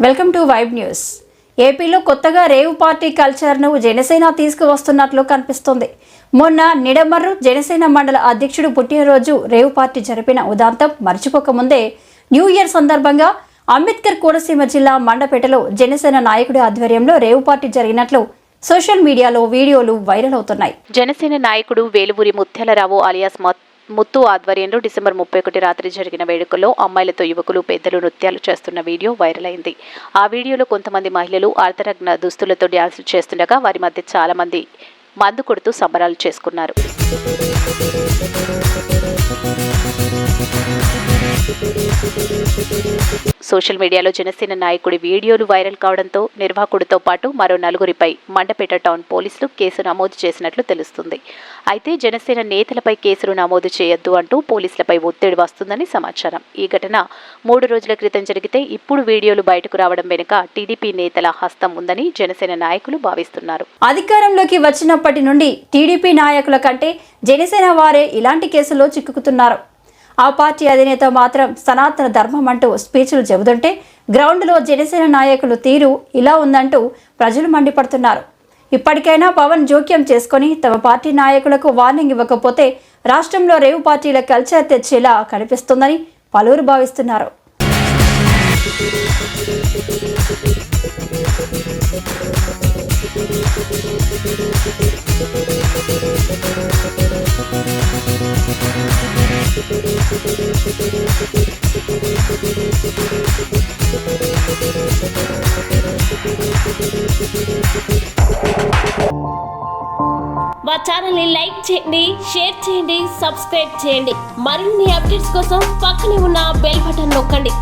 Welcome to vibe news. ఏపీలో కొత్తగా rave party కల్చర్ను Janasena తీసుకువస్తున్నట్లు కనిపిస్తుంది. మొన్న నిడమర్రు జనసేన మండల అధ్యక్షుడు పుట్టినరోజు రేవ్ పార్టీ జరిపిన ఉదాంతం మర్చిపోకముందే న్యూ ఇయర్ సందర్భంగా అంబేద్కర్ కోనసీమ జిల్లా మండపేటలో జనసేన నాయకుడి ఆధ్వర్యంలో రేవ్ పార్టీ జరిగినట్లు సోషల్ మీడియాలో వీడియోలు వైరల్ అవుతున్నాయి. జనసేన నాయకుడు వేలువురి ముత్యాలరావు అలియాస్ ముత్తు ఆధ్వర్యంలో డిసెంబర్ 31 రాత్రి జరిగిన వేడుకల్లో అమ్మాయిలతో యువకులు పెద్దలు నృత్యాలు చేస్తున్న వీడియో వైరల్ అయింది. ఆ వీడియోలో కొంతమంది మహిళలు అర్ధనగ్న దుస్తులతో డ్యాన్సులు చేస్తుండగా వారి మధ్య చాలా మంది మందు కొడుతూ సంబరాలు చేసుకున్నారు. సోషల్ మీడియాలో జనసేన నాయకుడి వీడియోలు వైరల్ కావడంతో నిర్వాహకుడితో పాటు మరో నలుగురిపై మండపేట టౌన్ పోలీసులు కేసు నమోదు చేసినట్లు తెలుస్తుంది. అయితే జనసేన నేతలపై కేసులు నమోదు చేయొద్దు అంటూ పోలీసులపై ఒత్తిడి వస్తుందని సమాచారం. ఈ ఘటన 3 రోజుల క్రితం జరిగితే ఇప్పుడు వీడియోలు బయటకు రావడం వెనుక టీడీపీ నేతల హస్తం ఉందని జనసేన నాయకులు భావిస్తున్నారు. అధికారంలోకి వచ్చినప్పటి నుండి టీడీపీ నాయకుల కంటే జనసేన వారే ఇలాంటి కేసుల్లో చిక్కుకుతున్నారు. ఆ పార్టీ అధినేత మాత్రం సనాతన ధర్మం అంటూ స్పీచ్లు చెబుతుంటే గ్రౌండ్లో జనసేన నాయకులు తీరు ఇలా ఉందంటూ ప్రజలు మండిపడుతున్నారు. ఇప్పటికైనా పవన్ జోక్యం చేసుకొని తమ పార్టీ నాయకులకు వార్నింగ్ ఇవ్వకపోతే రాష్ట్రంలో రేవు పార్టీల కల్చర్ తెచ్చేలా కనిపిస్తుందని పలువురు భావిస్తున్నారు. మా ఛానల్ని లైక్ చేయండి, షేర్ చేయండి, సబ్స్క్రైబ్ చేయండి. మరిన్ని అప్డేట్స్ కోసం పక్కనే ఉన్న బెల్ బటన్ నొక్కండి.